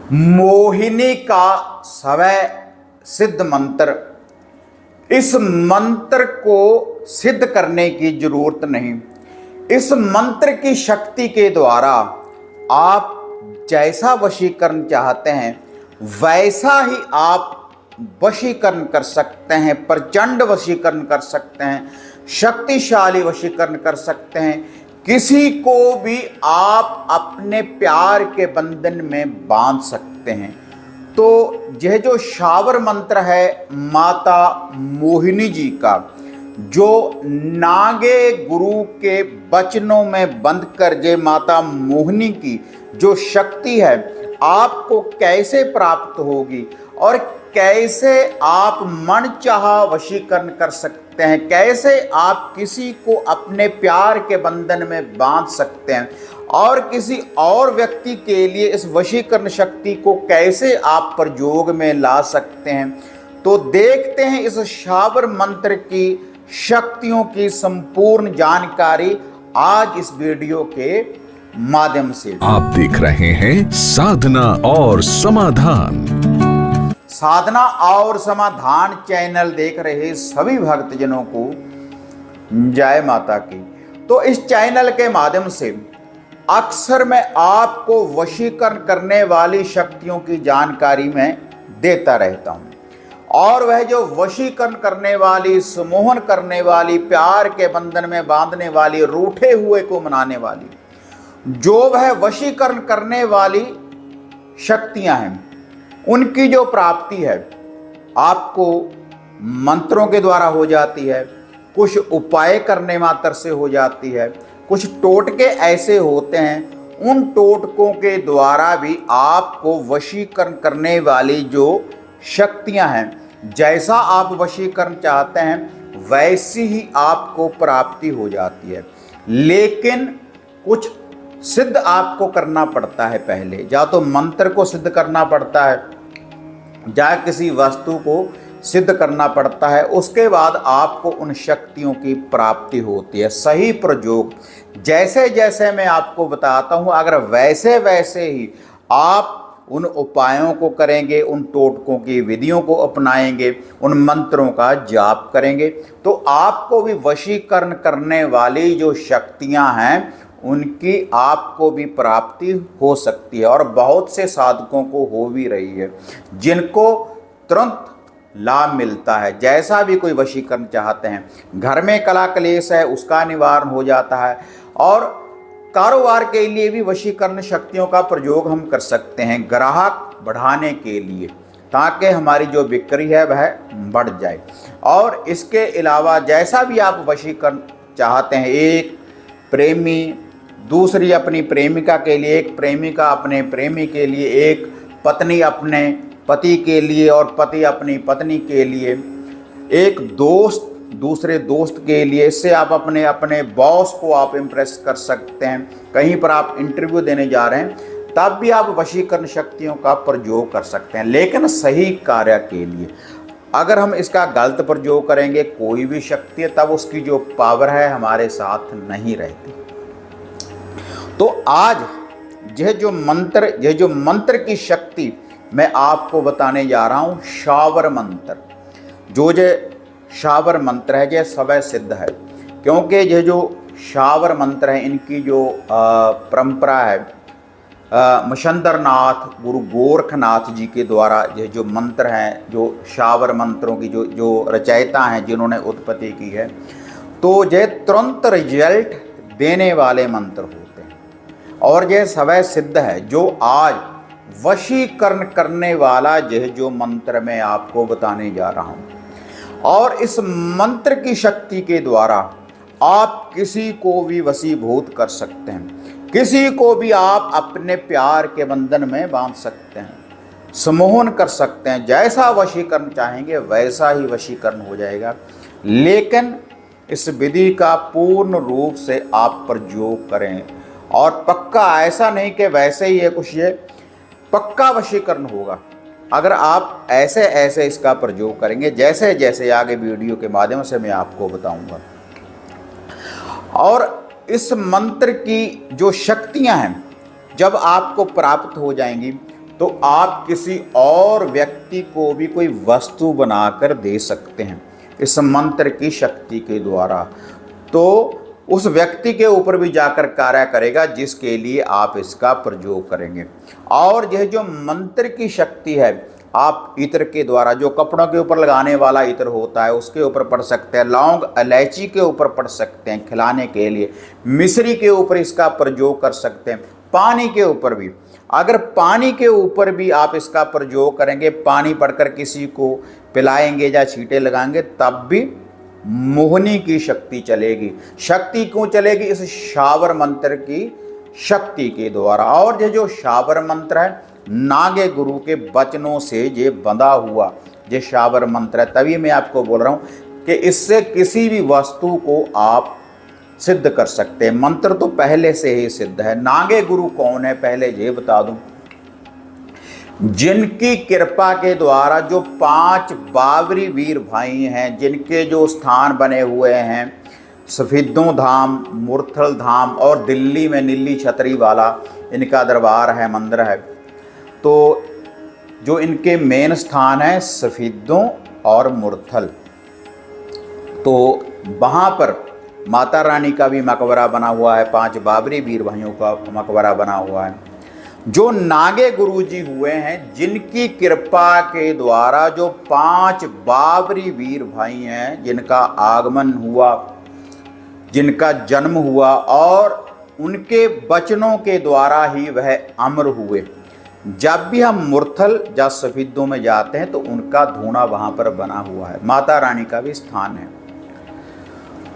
मोहिनी का स्वय सिद्ध मंत्र। इस मंत्र को सिद्ध करने की जरूरत नहीं। इस मंत्र की शक्ति के द्वारा आप जैसा वशीकरण चाहते हैं वैसा ही आप वशीकरण कर सकते हैं, प्रचंड वशीकरण कर सकते हैं, शक्तिशाली वशीकरण कर सकते हैं। किसी को भी आप अपने प्यार के बंधन में बांध सकते हैं। तो यह जो शावर मंत्र है माता मोहिनी जी का, जो नागे गुरु के वचनों में बंद कर जे माता मोहिनी की जो शक्ति है आपको कैसे प्राप्त होगी और कैसे आप मन चाहा वशीकरण कर सकते हैं, कैसे आप किसी को अपने प्यार के बंधन में बांध सकते हैं और किसी और व्यक्ति के लिए इस वशीकरण शक्ति को कैसे आप प्रयोग में ला सकते हैं। तो देखते हैं इस शावर मंत्र की शक्तियों की संपूर्ण जानकारी आज इस वीडियो के माध्यम से। आप देख रहे हैं साधना और समाधान। साधना और समाधान चैनल देख रहे सभी भक्तजनों को जय माता की। तो इस चैनल के माध्यम से अक्सर मैं आपको वशीकरण करने वाली शक्तियों की जानकारी मैं देता रहता हूं, और वह जो वशीकरण करने वाली, सम्मोहन करने वाली, प्यार के बंधन में बांधने वाली, रूठे हुए को मनाने वाली, जो वह वशीकरण करने वाली शक्तियां हैं, उनकी जो प्राप्ति है आपको मंत्रों के द्वारा हो जाती है, कुछ उपाय करने मात्र से हो जाती है, कुछ टोटके ऐसे होते हैं उन टोटकों के द्वारा भी आपको वशीकरण करने वाली जो शक्तियां हैं, जैसा आप वशीकरण चाहते हैं वैसी ही आपको प्राप्ति हो जाती है। लेकिन कुछ सिद्ध आपको करना पड़ता है पहले, या तो मंत्र को सिद्ध करना पड़ता है या किसी वस्तु को सिद्ध करना पड़ता है, उसके बाद आपको उन शक्तियों की प्राप्ति होती है। सही प्रयोग जैसे जैसे मैं आपको बताता हूँ, अगर वैसे वैसे ही आप उन उपायों को करेंगे, उन टोटकों की विधियों को अपनाएंगे, उन मंत्रों का जाप करेंगे, तो आपको भी वशीकरण करने वाली जो शक्तियां हैं उनकी आपको भी प्राप्ति हो सकती है। और बहुत से साधकों को हो भी रही है, जिनको तुरंत लाभ मिलता है। जैसा भी कोई वशीकरण चाहते हैं, घर में कला क्लेश है उसका निवारण हो जाता है, और कारोबार के लिए भी वशीकरण शक्तियों का प्रयोग हम कर सकते हैं ग्राहक बढ़ाने के लिए, ताकि हमारी जो बिक्री है वह बढ़ जाए। और इसके अलावा जैसा भी आप वशीकरण चाहते हैं, एक प्रेमी दूसरी अपनी प्रेमिका के लिए, एक प्रेमिका अपने प्रेमी के लिए, एक पत्नी अपने पति के लिए और पति अपनी पत्नी के लिए, एक दोस्त दूसरे दोस्त के लिए, इससे आप अपने अपने बॉस को आप इम्प्रेस कर सकते हैं। कहीं पर आप इंटरव्यू देने जा रहे हैं तब भी आप वशीकरण शक्तियों का प्रयोग कर सकते हैं, लेकिन सही कार्य के लिए। अगर हम इसका गलत प्रयोग करेंगे कोई भी शक्ति है, तब उसकी जो पावर है हमारे साथ नहीं रहती। तो आज यह जो मंत्र की शक्ति मैं आपको बताने जा रहा हूँ, शावर मंत्र। जो शावर मंत्र है यह स्वय सिद्ध है, क्योंकि यह जो शावर मंत्र है इनकी जो परंपरा है मछंदरनाथ गुरु गोरखनाथ जी के द्वारा यह जो मंत्र हैं, जो शावर मंत्रों की जो रचयिता हैं जिन्होंने उत्पत्ति की है, तो यह तुरंत रिजल्ट देने वाले मंत्र होते हैं और यह स्वय सिद्ध है। जो आज वशीकरण करने वाला यह जो मंत्र मैं आपको बताने जा रहा हूँ, और इस मंत्र की शक्ति के द्वारा आप किसी को भी वशीभूत कर सकते हैं, किसी को भी आप अपने प्यार के बंधन में बांध सकते हैं, सम्मोहन कर सकते हैं। जैसा वशीकरण चाहेंगे वैसा ही वशीकरण हो जाएगा। लेकिन इस विधि का पूर्ण रूप से आप प्रयोग करें, और पक्का ऐसा नहीं कि वैसे ही है कुछ, ये पक्का वशीकरण होगा अगर आप ऐसे ऐसे इसका प्रयोग करेंगे, जैसे जैसे आगे वीडियो के माध्यम से मैं आपको बताऊंगा। और इस मंत्र की जो शक्तियां हैं जब आपको प्राप्त हो जाएंगी, तो आप किसी और व्यक्ति को भी कोई वस्तु बनाकर दे सकते हैं इस मंत्र की शक्ति के द्वारा। तो उस व्यक्ति के ऊपर भी जाकर कार्य करेगा जिसके लिए आप इसका प्रयोग करेंगे। और यह जो मंत्र की शक्ति है, आप इत्र के द्वारा, जो कपड़ों के ऊपर लगाने वाला इत्र होता है उसके ऊपर पढ़ सकते हैं, लौंग इलायची के ऊपर पढ़ सकते हैं खिलाने के लिए, मिश्री के ऊपर इसका प्रयोग कर सकते हैं, पानी के ऊपर भी। अगर पानी के ऊपर भी आप इसका प्रयोग करेंगे, पानी पढ़कर किसी को पिलाएंगे या छींटे लगाएंगे, तब भी मोहनी की शक्ति चलेगी। शक्ति क्यों चलेगी? इस शावर मंत्र की शक्ति के द्वारा। और ये जो शावर मंत्र है, नागे गुरु के वचनों से ये बंधा हुआ ये शावर मंत्र है। तभी मैं आपको बोल रहा हूँ कि इससे किसी भी वस्तु को आप सिद्ध कर सकते हैं। मंत्र तो पहले से ही सिद्ध है। नागे गुरु कौन है, पहले ये बता दूं। जिनकी कृपा के द्वारा जो 5 बावरी वीर भाई हैं, जिनके जो स्थान बने हुए हैं, सफेदों धाम, मुरथल धाम और दिल्ली में नीली छतरी वाला इनका दरबार है, मंदिर है। तो जो इनके मेन स्थान है सफेदों और मुरथल, तो वहाँ पर माता रानी का भी मकबरा बना हुआ है, 5 बाबरी वीर भाइयों का मकबरा बना हुआ है। जो नागे गुरुजी हुए हैं, जिनकी कृपा के द्वारा जो 5 बाबरी वीर भाई हैं, जिनका आगमन हुआ, जिनका जन्म हुआ और उनके वचनों के द्वारा ही वह अमर हुए। जब भी हम मुरथल या सफेदों में जाते हैं तो उनका धूना वहाँ पर बना हुआ है, माता रानी का भी स्थान है।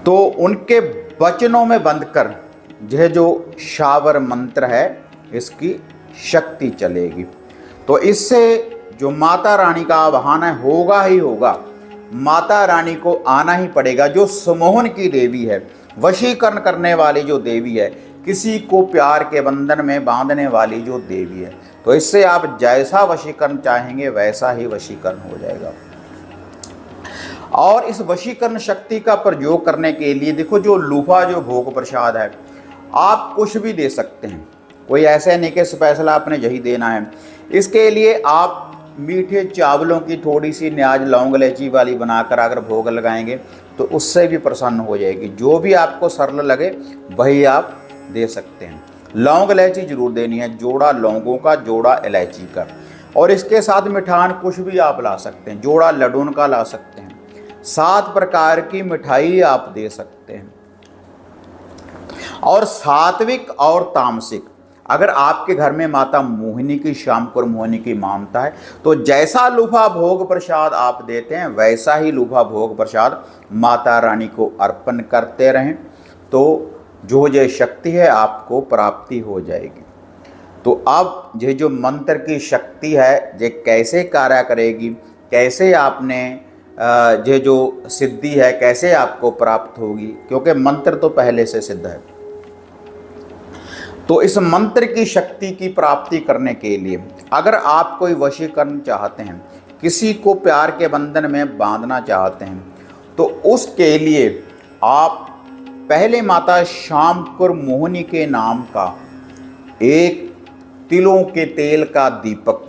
तो उनके वचनों में बंधकर यह जो शावर मंत्र है, इसकी शक्ति चलेगी। तो इससे जो माता रानी का आवाहन है होगा ही होगा, माता रानी को आना ही पड़ेगा। जो सम्मोहन की देवी है, वशीकरण करने वाली जो देवी है, किसी को प्यार के बंधन में बांधने वाली जो देवी है, तो इससे आप जैसा वशीकरण चाहेंगे वैसा ही वशीकरण हो जाएगा। और इस वशीकरण शक्ति का प्रयोग करने के लिए देखो, जो लूफा जो भोग प्रसाद है, आप कुछ भी दे सकते हैं, कोई ऐसे नहीं कि स्पेशल आपने यही देना है। इसके लिए आप मीठे चावलों की थोड़ी सी न्याज लौंग इलायची वाली बनाकर अगर भोग लगाएंगे तो उससे भी प्रसन्न हो जाएगी। जो भी आपको सरल लगे वही आप दे सकते हैं। लौंग इलायची जरूर देनी है, जोड़ा लौंगों का, जोड़ा इलायची का। और इसके साथ मिठान कुछ भी आप ला सकते हैं, जोड़ा लड्डून का ला सकते हैं, 7 प्रकार की मिठाई आप दे सकते हैं। और सात्विक और तामसिक, अगर आपके घर में माता मोहिनी की, श्यामपुर मोहिनी की मानता है, तो जैसा लूफा भोग प्रसाद आप देते हैं वैसा ही लूफा भोग प्रसाद माता रानी को अर्पण करते रहें, तो जो ये शक्ति है आपको प्राप्ति हो जाएगी। तो अब ये जो मंत्र की शक्ति है, ये कैसे कार्य करेगी, कैसे आपने ये जो सिद्धि है कैसे आपको प्राप्त होगी, क्योंकि मंत्र तो पहले से सिद्ध है। तो इस मंत्र की शक्ति की प्राप्ति करने के लिए अगर आप कोई वशीकरण चाहते हैं, किसी को प्यार के बंधन में बांधना चाहते हैं, तो उसके लिए आप पहले माता श्यामपुर मोहिनी के नाम का एक तिलों के तेल का दीपक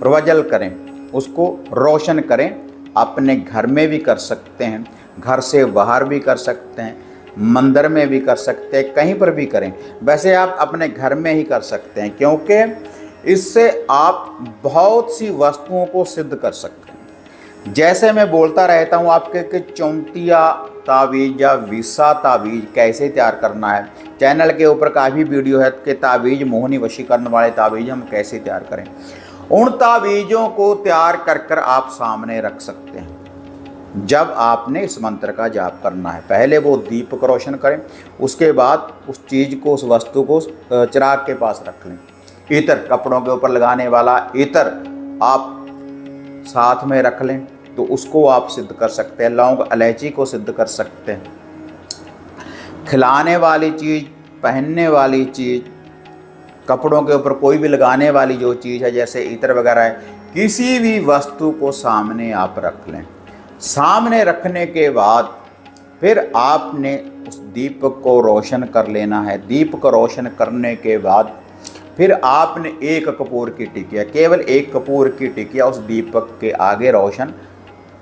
प्रज्वल करें, उसको रोशन करें। अपने घर में भी कर सकते हैं, घर से बाहर भी कर सकते हैं, मंदिर में भी कर सकते हैं, कहीं पर भी करें। वैसे आप अपने घर में ही कर सकते हैं, क्योंकि इससे आप बहुत सी वस्तुओं को सिद्ध कर सकते हैं। जैसे मैं बोलता रहता हूँ आपके कि 34 तावीज़ या 20 तावीज़ कैसे तैयार करना है, चैनल के ऊपर काफ़ी वीडियो है कि तावीज़ मोहिनी वशीकरण वाले तावीज़ हम कैसे तैयार करें। उन तावीज़ों को तैयार कर कर आप सामने रख सकते हैं। जब आपने इस मंत्र का जाप करना है, पहले वो दीपक रोशन करें, उसके बाद उस चीज़ को, उस वस्तु को चिराग के पास रख लें। इत्र, कपड़ों के ऊपर लगाने वाला इत्र आप साथ में रख लें, तो उसको आप सिद्ध कर सकते हैं। लौंग इलायची को सिद्ध कर सकते हैं। खिलाने वाली चीज़, पहनने वाली चीज़, कपड़ों के ऊपर कोई भी लगाने वाली जो चीज़ है, जैसे इत्र वगैरह है, किसी भी वस्तु को सामने आप रख लें। सामने रखने के बाद फिर आपने उस दीपक को रोशन कर लेना है। दीप को रोशन करने के बाद फिर आपने एक कपूर की टिकिया, केवल एक कपूर की टिकिया उस दीपक के आगे रोशन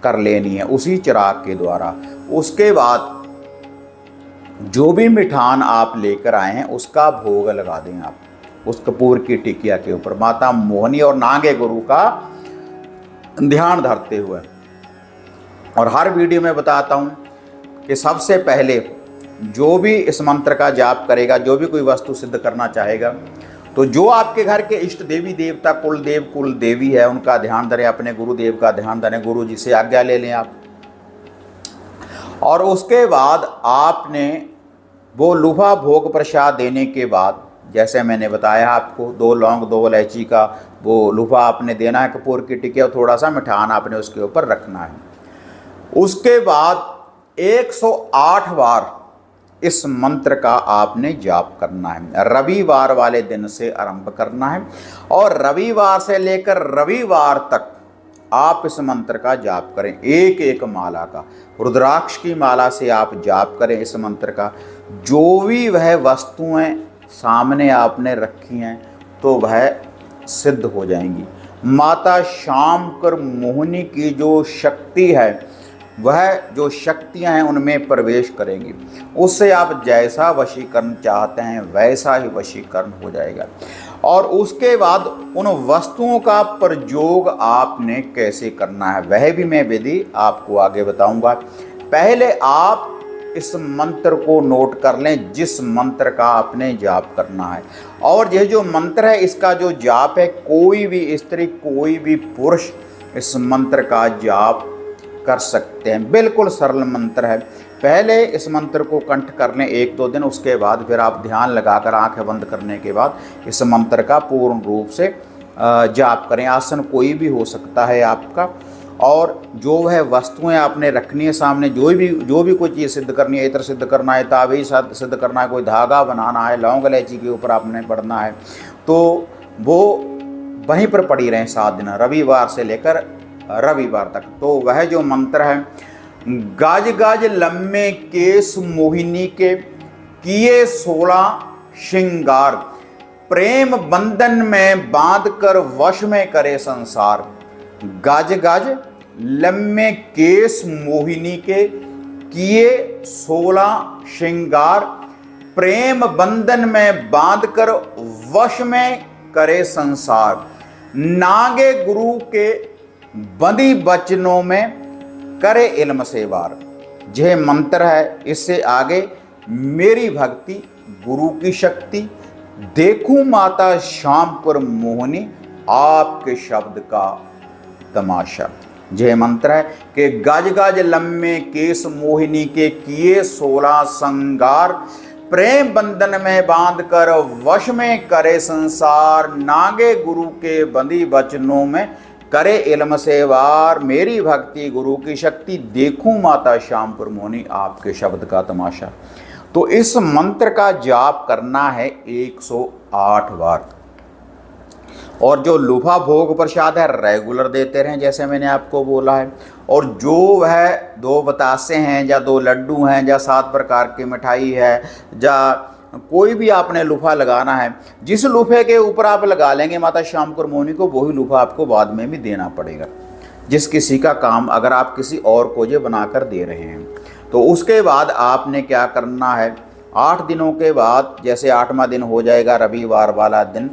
कर लेनी है उसी चिराग के द्वारा। उसके बाद जो भी मिठान आप लेकर आए हैं उसका भोग लगा दें आप उस कपूर की टिकिया के ऊपर, माता मोहिनी और नागे गुरु का ध्यान धरते हुए। और हर वीडियो में बताता हूँ कि सबसे पहले जो भी इस मंत्र का जाप करेगा, जो भी कोई वस्तु सिद्ध करना चाहेगा, तो जो आपके घर के इष्ट देवी देवता, कुल देवी है, उनका ध्यान धरें, अपने गुरुदेव का ध्यान धरें, गुरु जी से आज्ञा ले लें आप। और उसके बाद आपने वो लुफा भोग प्रसाद देने के बाद, जैसे मैंने बताया आपको, 2 लौंग 2 इलायची का वो लुफा आपने देना है, कपूर की टिकिया और थोड़ा सा मिठान आपने उसके ऊपर रखना है। उसके बाद 108 बार इस मंत्र का आपने जाप करना है। रविवार वाले दिन से आरंभ करना है और रविवार से लेकर रविवार तक आप इस मंत्र का जाप करें। एक एक माला का, रुद्राक्ष की माला से आप जाप करें इस मंत्र का। जो भी वह वस्तुएं सामने आपने रखी हैं तो वह सिद्ध हो जाएंगी। माता शामकर मोहिनी की जो शक्ति है, वह जो शक्तियां हैं उनमें प्रवेश करेंगी। उससे आप जैसा वशीकरण चाहते हैं वैसा ही वशीकरण हो जाएगा। और उसके बाद उन वस्तुओं का प्रयोग आपने कैसे करना है वह भी मैं विधि आपको आगे बताऊंगा। पहले आप इस मंत्र को नोट कर लें जिस मंत्र का आपने जाप करना है। और यह जो मंत्र है इसका जो जाप है, कोई भी स्त्री कोई भी पुरुष इस मंत्र का जाप कर सकते हैं। बिल्कुल सरल मंत्र है। पहले इस मंत्र को कंठ कर लें 1-2 दिन, उसके बाद फिर आप ध्यान लगाकर आंखें बंद करने के बाद इस मंत्र का पूर्ण रूप से जाप करें। आसन कोई भी हो सकता है आपका। और जो वह वस्तुएं आपने रखनी है सामने, जो भी कोई चीज़ सिद्ध करनी है, इत्र सिद्ध करना है, ताबीज़ सिद्ध करना है, कोई धागा बनाना है, लौंग इलायची के ऊपर आपने पढ़ना है, तो वो वहीं पर पड़ी रहें 7 दिन, रविवार से लेकर रविवार तक। तो वह जो मंत्र है, गाज गाज लम्बे केस मोहिनी के किए 16 श्रृंगार, प्रेम बंधन में बांध कर वश में करे संसार। गाज गाज लम्बे केस मोहिनी के किए 16 श्रृंगार, प्रेम बंधन में बांध कर वश में करे संसार। नागे गुरु के बंदी बचनों में करे इल्म से वार। यह मंत्र है। इससे आगे मेरी भक्ति, गुरु की शक्ति, देखूं माता शामपुर मोहिनी, आपके शब्द का तमाशा। यह मंत्र है कि गज गज लम्बे केस मोहिनी के किए 16 श्रृंगार, प्रेम बंधन में बांध कर वश में करे संसार। नागे गुरु के बंदी बचनों में करे इल्म से वार। मेरी भक्ति, गुरु की शक्ति, देखूं माता शामपुर मोहिनी, आपके शब्द का तमाशा। तो इस मंत्र का जाप करना है 108 बार। और जो लुफा भोग प्रसाद है रेगुलर देते रहें जैसे मैंने आपको बोला है। और जो वह 2 बतासे हैं या 2 लड्डू हैं या 7 प्रकार की मिठाई है या कोई भी आपने लुफा लगाना है, जिस लुफे के ऊपर आप लगा लेंगे माता शामपुर मोहिनी को, वही लुफा आपको बाद में भी देना पड़ेगा। जिस किसी का काम अगर आप किसी और को ये बनाकर दे रहे हैं, तो उसके बाद आपने क्या करना है, 8 दिनों के बाद, जैसे 8वां दिन हो जाएगा रविवार वाला दिन,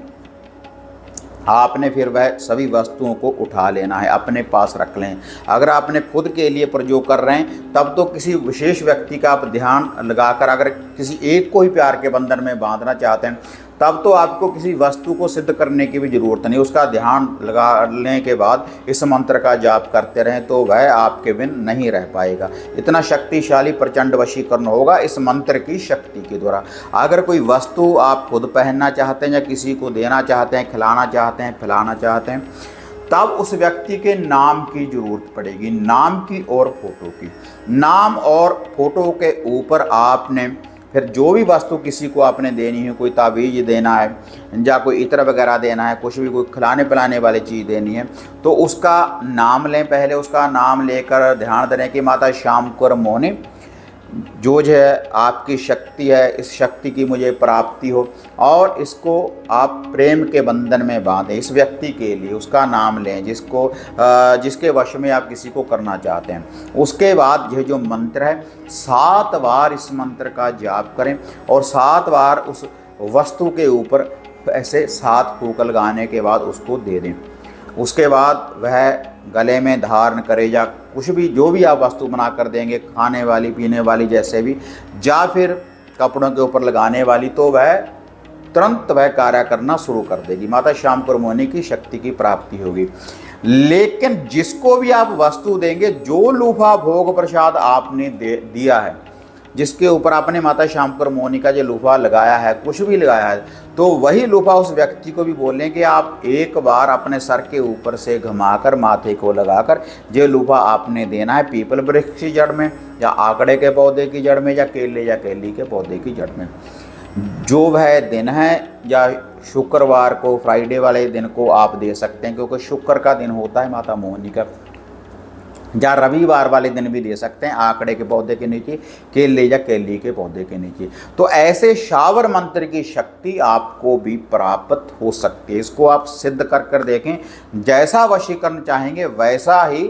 आपने फिर वह सभी वस्तुओं को उठा लेना है, अपने पास रख लें। अगर आपने खुद के लिए प्रयोग कर रहे हैं तब तो किसी विशेष व्यक्ति का आप ध्यान लगाकर, अगर किसी एक को ही प्यार के बंधन में बांधना चाहते हैं तब तो आपको किसी वस्तु को सिद्ध करने की भी ज़रूरत नहीं। उसका ध्यान लगाने के बाद इस मंत्र का जाप करते रहें तो वह आपके बिन नहीं रह पाएगा। इतना शक्तिशाली प्रचंड वशीकरण होगा इस मंत्र की शक्ति के द्वारा। अगर कोई वस्तु आप खुद पहनना चाहते हैं या किसी को देना चाहते हैं, खिलाना चाहते हैं, पिलाना चाहते हैं, तब उस व्यक्ति के नाम की जरूरत पड़ेगी, नाम की और फोटो की। नाम और फोटो के ऊपर आपने फिर जो भी वस्तु किसी को आपने देनी है, कोई ताबीज़ देना है या कोई इत्र वगैरह देना है, कुछ भी कोई खिलाने पिलाने वाली चीज़ देनी है, तो उसका नाम लें। पहले उसका नाम लेकर ध्यान दें कि माता शामपुर मोहिनी जो है आपकी शक्ति है, इस शक्ति की मुझे प्राप्ति हो, और इसको आप प्रेम के बंधन में बांधें इस व्यक्ति के लिए, उसका नाम लें जिसके वश में आप किसी को करना चाहते हैं। उसके बाद यह जो मंत्र है 7 बार इस मंत्र का जाप करें और 7 बार उस वस्तु के ऊपर ऐसे 7 फूंक लगाने के बाद उसको दे दें। उसके बाद वह गले में धारण करे या कुछ भी जो भी आप वस्तु बना कर देंगे, खाने वाली पीने वाली जैसे भी, या फिर कपड़ों के ऊपर लगाने वाली, तो वह तुरंत वह कार्य करना शुरू कर देगी। माता श्यामपुर मोहिनी की शक्ति की प्राप्ति होगी। लेकिन जिसको भी आप वस्तु देंगे, जो लूफा भोग प्रसाद आपने दिया है, जिसके ऊपर आपने माता श्यामपुर मोहिनी का जो लूफा लगाया है, कुछ भी लगाया है, तो वही लूफा उस व्यक्ति को भी बोलें कि आप एक बार अपने सर के ऊपर से घुमाकर माथे को लगाकर जो लूफा आपने देना है पीपल वृक्ष की जड़ में, या आकड़े के पौधे की जड़ में, या केली के पौधे की जड़ में, जो वह दिन है, या शुक्रवार को, फ्राइडे वाले दिन को आप दे सकते हैं, क्योंकि शुक्र का दिन होता है माता मोहिनी का, या रविवार वाले दिन भी दे सकते हैं, आकड़े के पौधे के नीचे, केले के पौधे के नीचे। तो ऐसे शावर मंत्र की शक्ति आपको भी प्राप्त हो सकती है। इसको आप सिद्ध कर देखें, जैसा वशीकरण चाहेंगे वैसा ही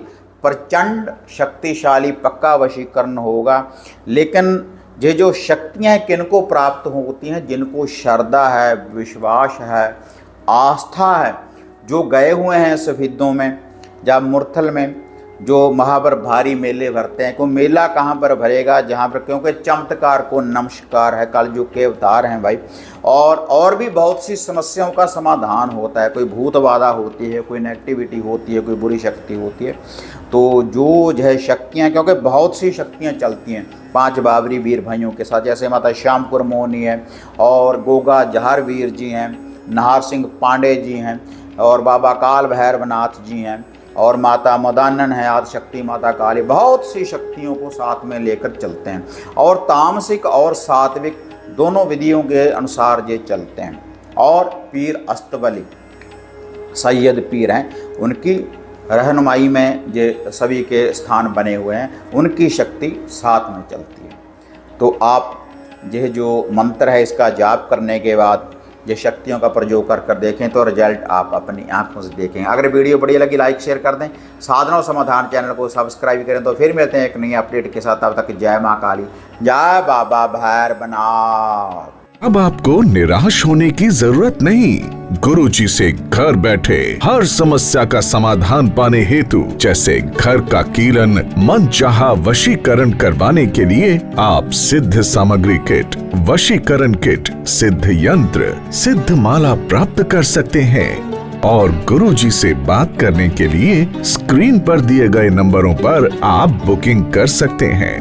प्रचंड शक्तिशाली पक्का वशीकरण होगा। लेकिन ये जो शक्तियाँ हैं किनको प्राप्त होती हैं? जिनको श्रद्धा है, विश्वास है, आस्था है, जो गए हुए हैं सफेदों में या मुरथल में, जो महावर भारी मेले भरते हैं। को मेला कहाँ पर भरेगा? जहाँ पर, क्योंकि चमत्कार को नमस्कार है, कलयुग के अवतार हैं भाई। और भी बहुत सी समस्याओं का समाधान होता है। कोई भूत बाधा होती है, कोई नेगेटिविटी होती है, कोई बुरी शक्ति होती है। तो जो है शक्तियाँ, क्योंकि बहुत सी शक्तियाँ चलती हैं 5 बाबरी वीर भाइयों के साथ, जैसे माता श्यामपुर मोहिनी है, और गोगा जहर वीर जी हैं, नाहर सिंह पांडे जी हैं, और बाबा काल भैरवनाथ जी हैं, और माता मदानन है, आदि शक्ति माता काली। बहुत सी शक्तियों को साथ में लेकर चलते हैं, और तामसिक और सात्विक दोनों विधियों के अनुसार ये चलते हैं। और पीर अस्तबली सैयद पीर हैं, उनकी रहनुमाई में ये सभी के स्थान बने हुए हैं, उनकी शक्ति साथ में चलती है। तो आप यह जो मंत्र है इसका जाप करने के बाद ये शक्तियों का प्रयोग कर देखें, तो रिजल्ट आप अपनी आंखों से देखें। अगर वीडियो बढ़िया लगी लाइक शेयर कर दें, साधना और समाधान चैनल को सब्सक्राइब करें। तो फिर मिलते हैं एक नई अपडेट के साथ। तब तक जय माँ काली, जय बाबा भैरवनाथ। अब आपको निराश होने की जरूरत नहीं। गुरुजी से घर बैठे हर समस्या का समाधान पाने हेतु, जैसे घर का कीलन, मनचाहा वशीकरण करवाने के लिए आप सिद्ध सामग्री किट, वशीकरण किट, सिद्ध यंत्र, सिद्ध माला प्राप्त कर सकते हैं। और गुरुजी से बात करने के लिए स्क्रीन पर दिए गए नंबरों पर आप बुकिंग कर सकते हैं।